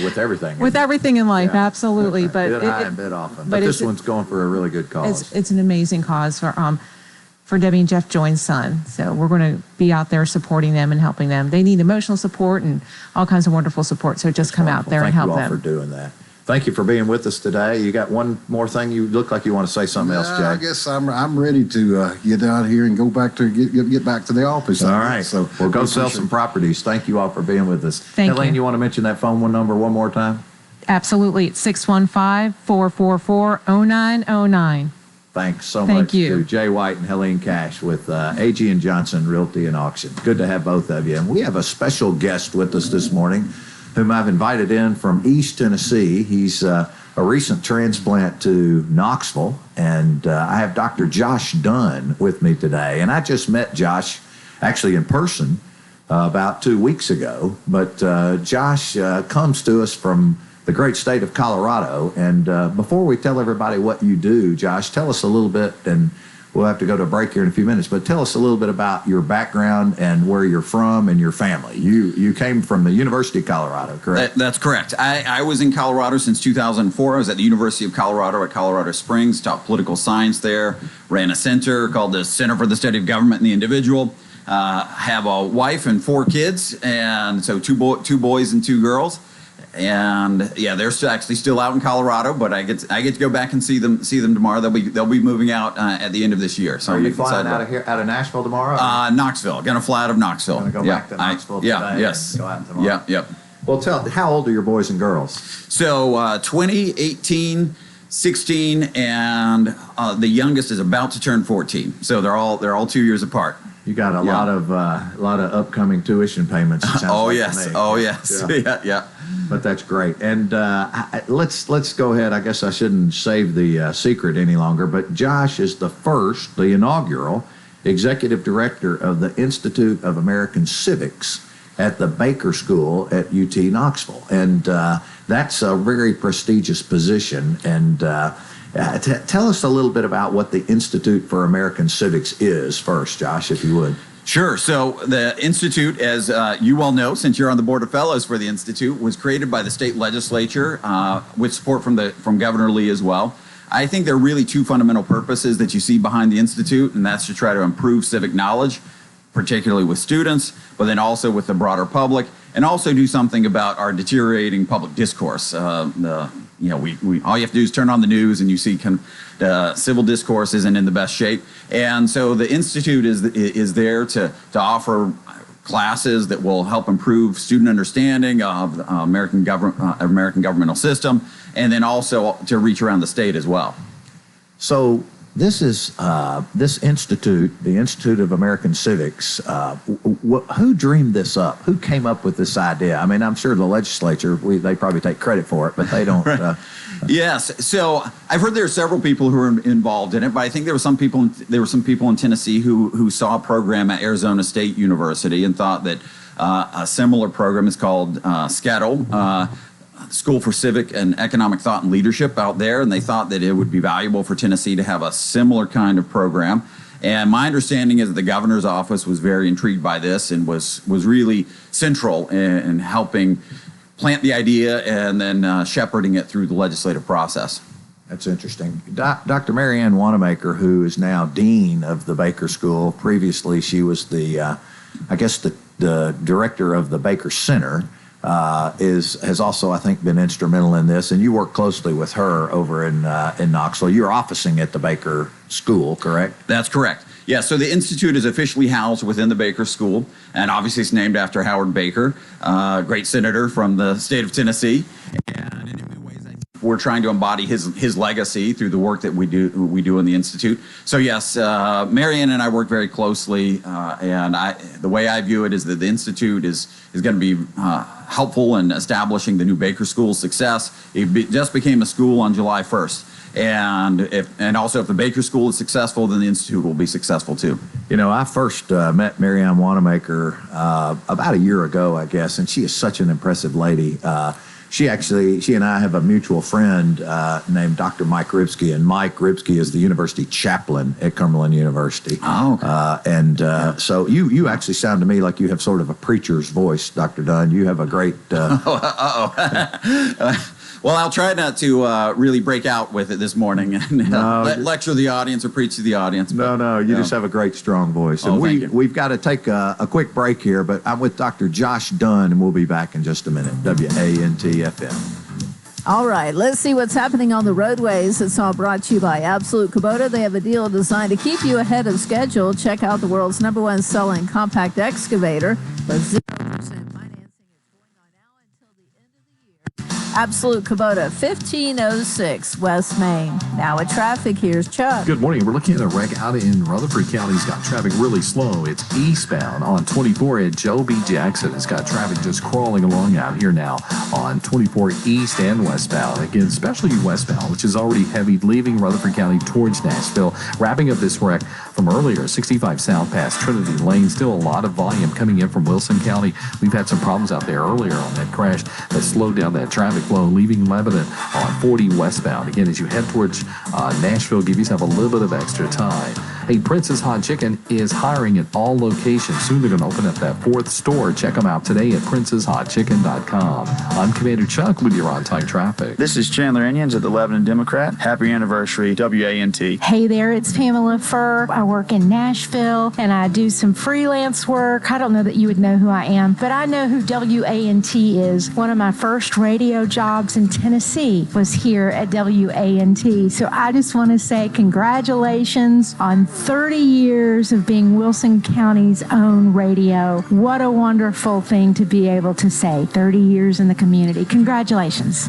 with everything. With everything in life, yeah. Absolutely. But bid high and bid often. But this one's going for a really good cause. It's an amazing cause for Debbie and Jeff Joins' son. So we're going to be out there supporting them and helping them. They need emotional support and all kinds of wonderful support. So just come out there and help them. Thank you all for doing that. Thank you for being with us today. You got one more thing? You look like you want to say something else, Jay. I guess I'm ready to get out here and go back to get back to the office. All right. So we'll go sell some properties. Thank you all for being with us. Helene, you want to mention that phone number one more time? Absolutely. It's 615-444-0909. Thanks so much to Jay White and Helene Cash with A.G. & Johnson Realty and Auction. Good to have both of you. And we have a special guest with us this morning, whom I've invited in from East Tennessee. He's a recent transplant to Knoxville, and I have Dr. Josh Dunn with me today. And I just met Josh actually in person about 2 weeks ago, but Josh comes to us from the great state of Colorado. And before we tell everybody what you do, Josh, tell us a little bit, and we'll have to go to a break here in a few minutes, but tell us a little bit about your background and where you're from and your family. You came from the University of Colorado, correct? That's correct. I was in Colorado since 2004. I was at the University of Colorado at Colorado Springs, taught political science there, ran a center called the Center for the Study of Government and the Individual. Have a wife and 4 kids, and so two boys and 2 girls. And yeah, they're actually still out in Colorado, but I get to go back and see them tomorrow. They'll be moving out at the end of this year. So are you flying out of Nashville tomorrow? Knoxville. Gonna fly out of Knoxville. Gonna go back to Knoxville today. Yes. And go out tomorrow. Yep. Well, how old are your boys and girls? So 20, 18, 16, and the youngest is about to turn 14. So they're all 2 years apart. You got a lot of upcoming tuition payments. It sounds like yes. to me. Oh yes. Yeah. But that's great. And let's go ahead. I guess I shouldn't save the secret any longer. But Josh is the inaugural executive director of the Institute of American Civics at the Baker School at UT Knoxville, and that's a very prestigious position. And tell us a little bit about what the Institute for American Civics is first, Josh, if you would. Sure. So the Institute, as you well know, since you're on the Board of Fellows for the Institute, was created by the state legislature with support from Governor Lee as well. I think there are really 2 fundamental purposes that you see behind the Institute, and that's to try to improve civic knowledge, particularly with students, but then also with the broader public, and also do something about our deteriorating public discourse. All you have to do is turn on the news and you see civil discourse isn't in the best shape. And so the Institute is there to offer classes that will help improve student understanding of the American governmental system, and then also to reach around the state as well. So this is this institute, the Institute of American Civics. Who dreamed this up? Who came up with this idea? I mean, I'm sure the legislature, they probably take credit for it, but they don't. Right. Yes. So I've heard there are several people who are involved in it, but I think there were some people in Tennessee who saw a program at Arizona State University and thought that a similar program is called SCETL, School for Civic and Economic Thought and Leadership out there, and they thought that it would be valuable for Tennessee to have a similar kind of program. And my understanding is that the governor's office was very intrigued by this and was really central in helping plant the idea and then shepherding it through the legislative process. That's interesting. Dr. Mary Ann Wanamaker, who is now dean of the Baker School, previously she was the director of the Baker Center, has also, I think, been instrumental in this. And you work closely with her over in Knoxville. You're officing at the Baker School, correct? That's correct. Yeah, so the Institute is officially housed within the Baker School, and obviously it's named after Howard Baker, great senator from the state of Tennessee. And in many ways, I think we're trying to embody his legacy through the work that we do in the Institute. So yes, Marianne and I work very closely, and the way I view it is that the Institute is going to be helpful in establishing the new Baker School's success. It just became a school on July 1st. And also if the Baker School is successful, then the Institute will be successful too. You know, I first met Marianne Wanamaker about a year ago, I guess, and she is such an impressive lady. She and I have a mutual friend named Dr. Mike Ribsky, and Mike Ribsky is the university chaplain at Cumberland University. Oh, okay. So you actually sound to me like you have sort of a preacher's voice, Dr. Dunn. You have a great... Well, I'll try not to really break out with it this morning and lecture the audience or preach to the audience. No, you just have a great, strong voice. And we've got to take a quick break here, but I'm with Dr. Josh Dunn, and we'll be back in just a minute. WANT-FM. All right, let's see what's happening on the roadways. It's all brought to you by Absolute Kubota. They have a deal designed to keep you ahead of schedule. Check out the world's #1 selling compact excavator with 0% financing. Absolute Kubota, 1506 West Main. Now with traffic, here's Chuck. Good morning. We're looking at a wreck out in Rutherford County. It's got traffic really slow. It's eastbound on 24 at Joe B. Jackson. It's got traffic just crawling along out here now on 24 east and westbound. Again, especially westbound, which is already heavy, leaving Rutherford County towards Nashville. Wrapping up this wreck from earlier, 65 south past Trinity Lane. Still a lot of volume coming in from Wilson County. We've had some problems out there earlier on that crash that slowed down that traffic flow, leaving Lebanon on 40 westbound. Again, as you head towards Nashville, give yourself a little bit of extra time. Hey, Prince's Hot Chicken is hiring at all locations. Soon they're going to open up that 4th store. Check them out today at princeshotchicken.com. I'm Commander Chuck with your on-time traffic. This is Chandler Onions at the Lebanon Democrat. Happy anniversary, WANT. Hey there, it's Pamela Furr. I work in Nashville, and I do some freelance work. I don't know that you would know who I am, but I know who WANT is. One of my first radio jobs in Tennessee was here at WANT. So I just want to say congratulations on 30 years of being Wilson County's own radio. What a wonderful thing to be able to say. 30 years in the community. Congratulations.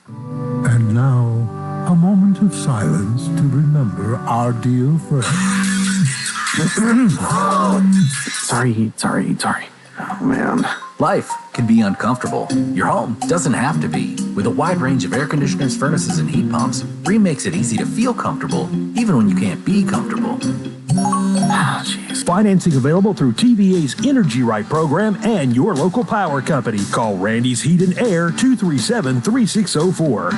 And now, a moment of silence to remember our dear friend. Sorry. Oh, man. Life can be uncomfortable. Your home doesn't have to be. With a wide range of air conditioners, furnaces, and heat pumps, Rheem makes it easy to feel comfortable, even when you can't be comfortable. Financing available through TVA's Energy Right program and your local power company. Call Randy's Heat and Air 237-3604.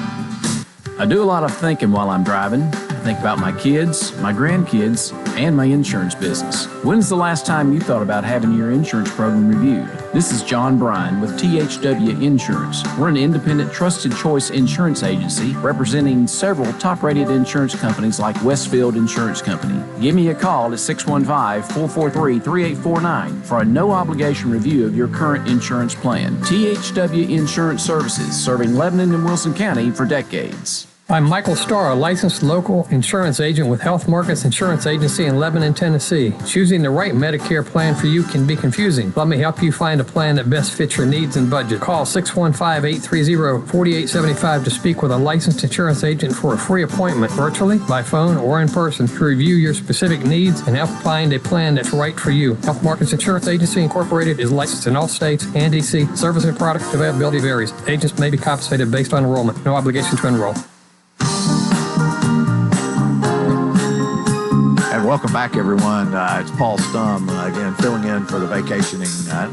I do a lot of thinking while I'm driving. I think about my kids, my grandkids, and my insurance business. When's the last time you thought about having your insurance program reviewed? This is John Bryan with THW Insurance. We're an independent, trusted choice insurance agency representing several top-rated insurance companies like Westfield Insurance Company. Give me a call at 615-443-3849 for a no-obligation review of your current insurance plan. THW Insurance Services, serving Lebanon and Wilson County for decades. I'm Michael Starr, a licensed local insurance agent with Health Markets Insurance Agency in Lebanon, Tennessee. Choosing the right Medicare plan for you can be confusing. Let me help you find a plan that best fits your needs and budget. Call 615-830-4875 to speak with a licensed insurance agent for a free appointment, virtually, by phone, or in person, to review your specific needs and help find a plan that's right for you. Health Markets Insurance Agency Incorporated is licensed in all states and D.C. Service and product availability varies. Agents may be compensated based on enrollment. No obligation to enroll. And welcome back, everyone. It's Paul Stum, again, filling in for the vacationing,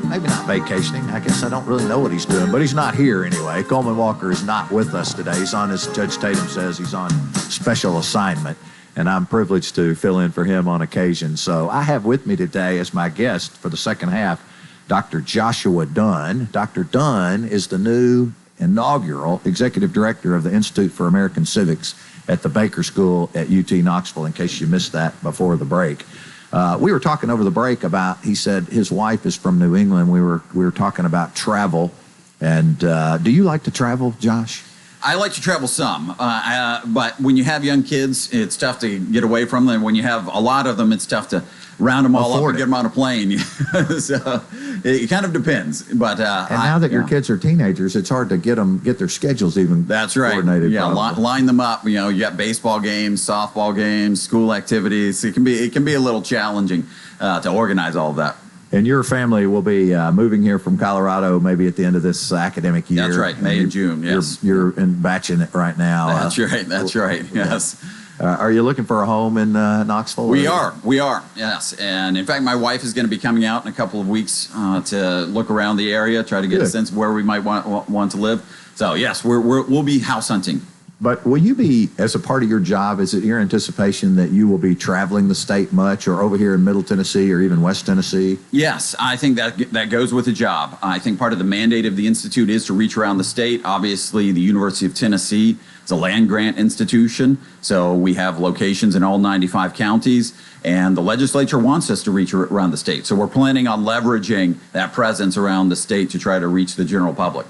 maybe not vacationing. I guess I don't really know what he's doing, but he's not here anyway. Coleman Walker is not with us today. He's on, as Judge Tatum says, he's on special assignment, and I'm privileged to fill in for him on occasion. So I have with me today as my guest for the second half, Dr. Joshua Dunn. Dr. Dunn is the new inaugural executive director of the Institute for American Civics at the Baker School at UT Knoxville, in case you missed that before the break. We were talking over the break about, he said his wife is from New England. We were talking about travel And do you like to travel, Josh? I like to travel some, but when you have young kids, it's tough to get away from them. When you have a lot of them, it's tough to round them all up and get them on a plane. So it kind of depends. But and now that your kids are teenagers, it's hard to get their schedules even. That's right. Coordinated. Yeah, line them up. You know, you got baseball games, softball games, school activities. It can be a little challenging to organize all of that. And your family will be moving here from Colorado maybe at the end of this academic year. That's right, May and June, yes. You're batching it right now. That's right, yes. Are you looking for a home in Knoxville? We are, yes. And in fact, my wife is going to be coming out in a couple of weeks to look around the area, try to get a sense of where we might want to live. So yes, we'll be house hunting. But will you be, as a part of your job, is it your anticipation that you will be traveling the state much, or over here in Middle Tennessee or even West Tennessee? Yes, I think that goes with the job. I think part of the mandate of the Institute is to reach around the state. Obviously, the University of Tennessee is a land grant institution, so we have locations in all 95 counties, and the legislature wants us to reach around the state. So we're planning on leveraging that presence around the state to try to reach the general public.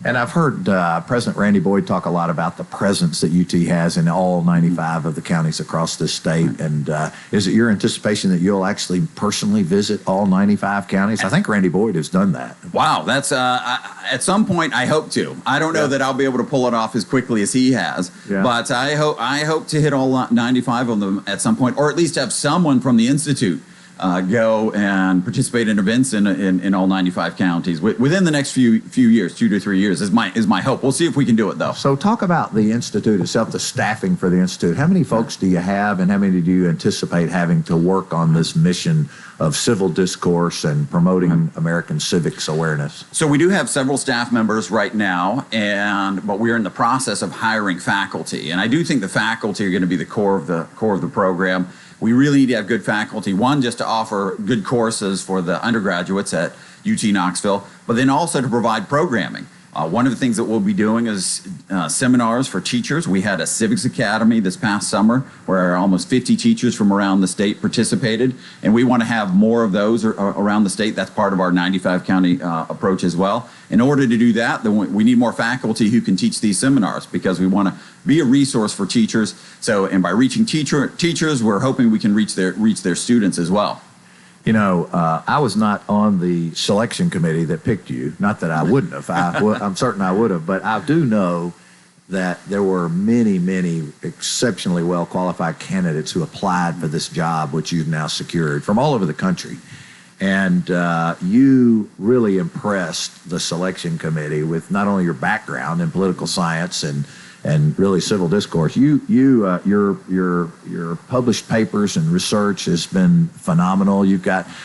And I've heard President Randy Boyd talk a lot about the presence that UT has in all 95 of the counties across this state. And is it your anticipation that you'll actually personally visit all 95 counties? I think Randy Boyd has done that. Wow, that's at some point I hope to. I don't know that I'll be able to pull it off as quickly as he has, but I hope to hit all 95 of them at some point, or at least have someone from the Institute go and participate in events in all 95 counties within the next few years, 2 to 3 years is my hope. We'll see if we can do it though. So talk about the Institute itself, the staffing for the Institute. How many folks do you have, and how many do you anticipate having to work on this mission of civil discourse and promoting American civics awareness? So we do have several staff members right now, but we're in the process of hiring faculty, and I do think the faculty are going to be the core of the program. We really need to have good faculty, one, just to offer good courses for the undergraduates at UT Knoxville, but then also to provide programming. One of the things that we'll be doing is seminars for teachers. We had a civics academy this past summer where almost 50 teachers from around the state participated, and we want to have more of those around the state. That's part of our 95 county approach as well. In order to do that, we need more faculty who can teach these seminars, because we want to be a resource for teachers. And by reaching teachers, we're hoping we can reach their students as well. You know, I was not on the selection committee that picked you. Not that I wouldn't have. I'm certain I would have. But I do know that there were many, many exceptionally well-qualified candidates who applied for this job, which you've now secured, from all over the country. And you really impressed the selection committee with not only your background in political science and really civil discourse. Your published papers and research has been phenomenal.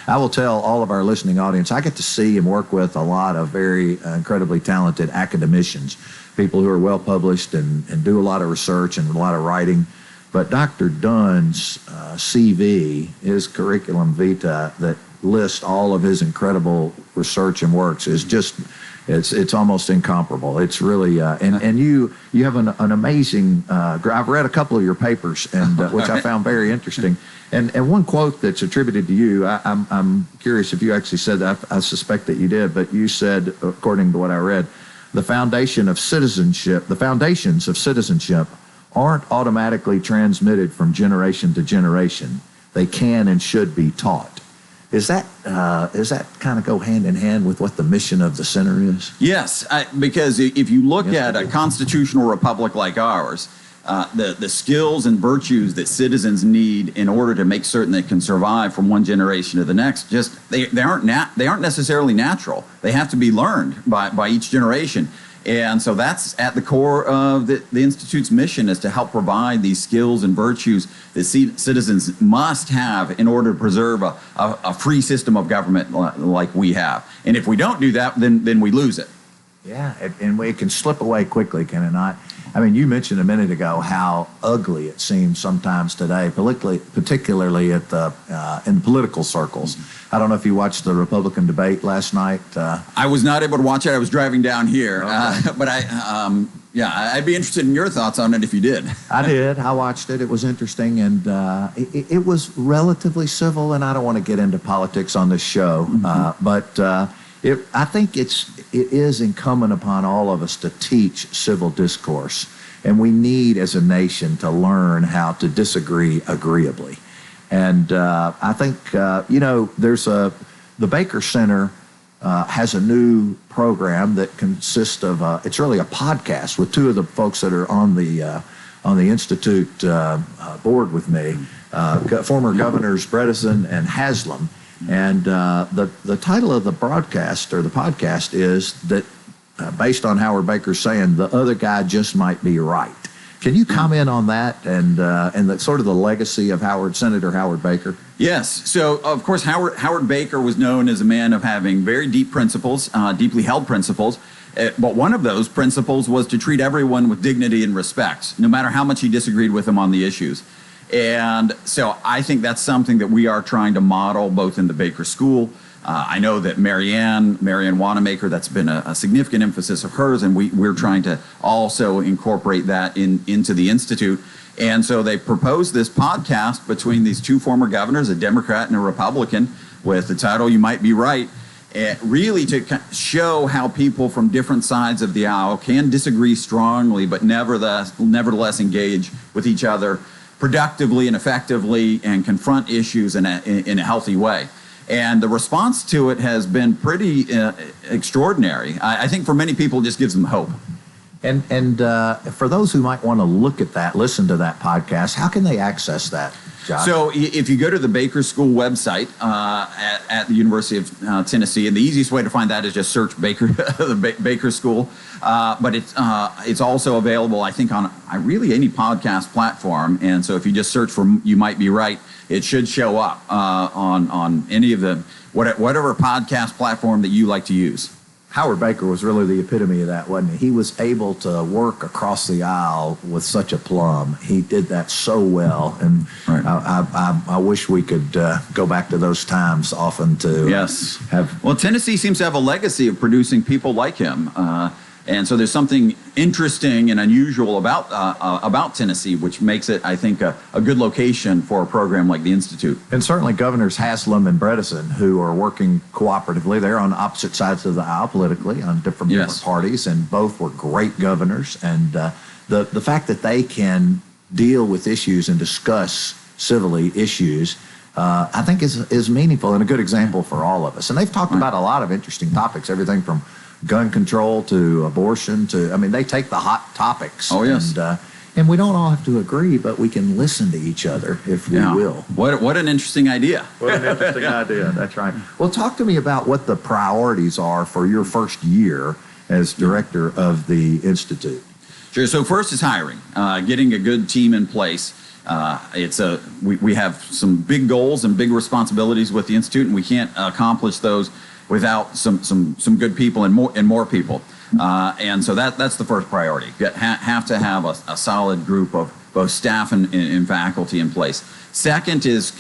I will tell all of our listening audience, I get to see and work with a lot of very incredibly talented academicians, people who are well published and do a lot of research and a lot of writing. But Dr. Dunn's CV, his curriculum vitae that lists all of his incredible research and works, is just, it's almost incomparable. It's really and you have an amazing. I've read a couple of your papers, and which I found very interesting. And one quote that's attributed to you, I'm curious if you actually said that. I suspect that you did, but you said, according to what I read, the foundations of citizenship aren't automatically transmitted from generation to generation. They can and should be taught. Is that kind of go hand in hand with what the mission of the center is? Yes, because if you look at a constitutional republic like ours, the skills and virtues that citizens need in order to make certain they can survive from one generation to the next, they aren't necessarily natural. They have to be learned by each generation. And so that's at the core of the Institute's mission, is to help provide these skills and virtues that citizens must have in order to preserve a free system of government like we have. And if we don't do that, then we lose it. Yeah, and it can slip away quickly, can it not? I mean, you mentioned a minute ago how ugly it seems sometimes today, particularly in political circles. I don't know if you watched the Republican debate last night. I was not able to watch it. I was driving down here, but I'd be interested in your thoughts on it if you did. I did. I watched it. It was interesting, and it was relatively civil. And I don't want to get into politics on this show, but I think it is incumbent upon all of us to teach civil discourse, and we need, as a nation, to learn how to disagree agreeably. And I think there's the Baker Center has a new program that consists of it's really a podcast with two of the folks that are on the Institute board with me, former governors Bredesen and Haslam. And the title of the broadcast or the podcast is that, based on Howard Baker's saying, the other guy just might be right. Can you comment on that and the sort of the legacy of Senator Howard Baker? Yes. So, of course, Howard Baker was known as a man of having very deep principles, deeply held principles. But one of those principles was to treat everyone with dignity and respect, no matter how much he disagreed with him on the issues. And so I think that's something that we are trying to model both in the Baker School. I know that Marianne Wanamaker, that's been a significant emphasis of hers, and we're trying to also incorporate that into the Institute. And so they proposed this podcast between these two former governors, a Democrat and a Republican, with the title "You Might Be Right," really to show how people from different sides of the aisle can disagree strongly, but nevertheless engage with each other productively and effectively and confront issues in a healthy way. And the response to it has been pretty extraordinary. I think for many people, it just gives them hope. And for those who might want to look at that, listen to that podcast, how can they access that, Josh? So if you go to the Baker School website at the University of Tennessee, and the easiest way to find that is just search the Baker School. But it's also available, I think, on really any podcast platform. And so if you just search for "You Might Be Right," it should show up on any of the whatever podcast platform that you like to use. Howard Baker was really the epitome of that, wasn't he? He was able to work across the aisle with such aplomb. He did that so well, and right. I wish we could go back to those times often to have. Well, Tennessee seems to have a legacy of producing people like him. And so there's something interesting and unusual about Tennessee, which makes it, I think, a good location for a program like the Institute. And certainly Governors Haslam and Bredesen, who are working cooperatively, they're on opposite sides of the aisle politically, on different parties, and both were great governors. And the fact that they can deal with issues and discuss civilly issues, I think is meaningful and a good example for all of us. And they've talked about a lot of interesting topics, everything from gun control to abortion to, they take the hot topics. Oh, yes. And we don't all have to agree, but we can listen to each other if we will. What an interesting idea. What an interesting idea. That's right. Well, talk to me about what the priorities are for your first year as director of the Institute. Sure. So first is hiring, getting a good team in place. We have some big goals and big responsibilities with the Institute, and we can't accomplish those without some good people and more people. And so that's the first priority. Have to have a solid group of both staff and faculty in place. Second is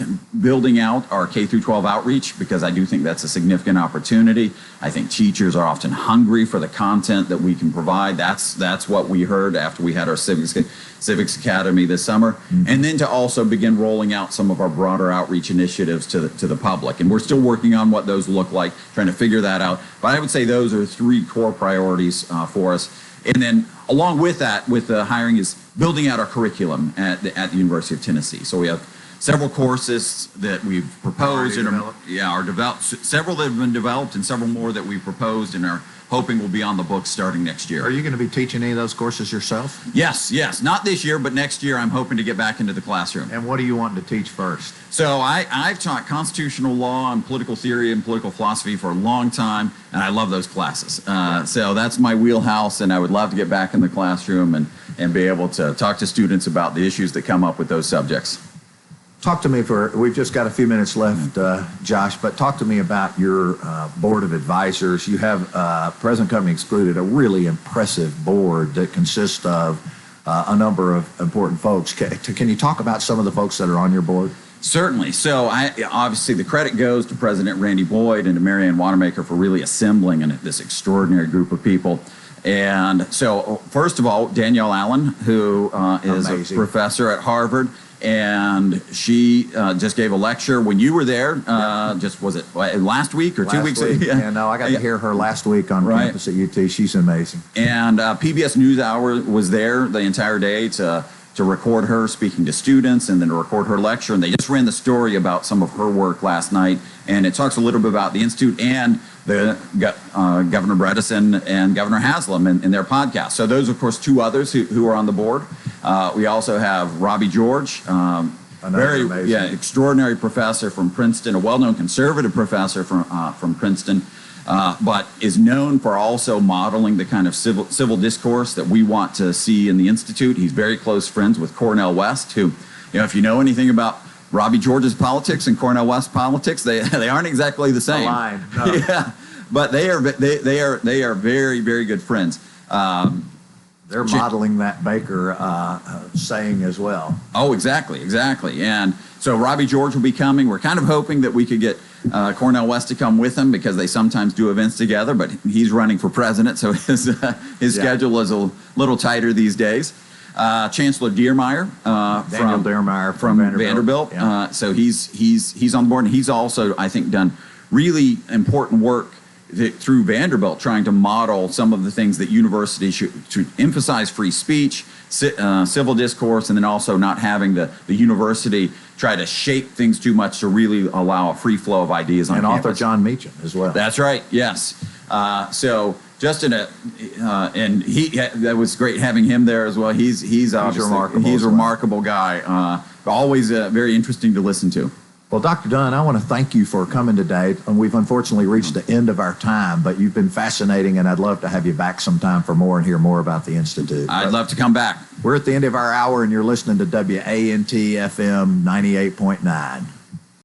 building out our K through 12 outreach, because I do think that's a significant opportunity. I think teachers are often hungry for the content that we can provide. That's what we heard after we had our Civics Academy this summer. Mm-hmm. And then to also begin rolling out some of our broader outreach initiatives to the public. And we're still working on what those look like, trying to figure that out. But I would say those are three core priorities for us. And then along with that, with the hiring, is building out our curriculum at the University of Tennessee. So we have several courses that we've proposed are developed. Several that have been developed, and several more that we've proposed and are hoping will be on the books starting next year. Are you going to be teaching any of those courses yourself? Yes. Not this year, but next year I'm hoping to get back into the classroom. And what do you want to teach first? So I've taught constitutional law and political theory and political philosophy for a long time, and I love those classes. So that's my wheelhouse, and I would love to get back in the classroom and be able to talk to students about the issues that come up with those subjects. Talk to me we've just got a few minutes left, Josh, but talk to me about your board of advisors. You have, present company excluded, a really impressive board that consists of a number of important folks. Can you talk about some of the folks that are on your board? Certainly. So obviously the credit goes to President Randy Boyd and to Marianne Wanamaker for really assembling this extraordinary group of people. And so first of all, Danielle Allen, who is a professor at Harvard, and she just gave a lecture when you were there. Was it last week or 2 weeks ago? Yeah, no, I got to hear her last week on campus at UT. She's amazing. And PBS NewsHour was there the entire day to record her speaking to students and then to record her lecture. And they just ran the story about some of her work last night. And it talks a little bit about the Institute and the Governor Bredesen and Governor Haslam in their podcast. So those, of course, two others who are on the board. We also have Robbie George, extraordinary professor from Princeton, a well-known conservative professor from Princeton, but is known for also modeling the kind of civil discourse that we want to see in the Institute. He's very close friends with Cornel West, who, if you know anything about Robbie George's politics and Cornel West's politics, they aren't exactly the same. No. Yeah, but they are very, very good friends. They're modeling that Baker saying as well. Oh, exactly. And so Robbie George will be coming. We're kind of hoping that we could get Cornel West to come with him because they sometimes do events together, but he's running for president, so his schedule is a little tighter these days. Chancellor Diermeyer, Daniel Diermeyer from Vanderbilt. Yeah. So he's on board, and he's also, I think, done really important work through Vanderbilt, trying to model some of the things that universities should emphasize: free speech, civil discourse, and then also not having the university try to shape things too much to really allow a free flow of ideas on campus. And author John Meacham as well. That's right. Yes. So just that was great having him there as well. He's remarkable. He's a remarkable guy. Always very interesting to listen to. Well, Dr. Dunn, I want to thank you for coming today. And we've unfortunately reached the end of our time, but you've been fascinating, and I'd love to have you back sometime for more and hear more about the Institute. I'd love to come back. We're at the end of our hour, and you're listening to WANT FM 98.9.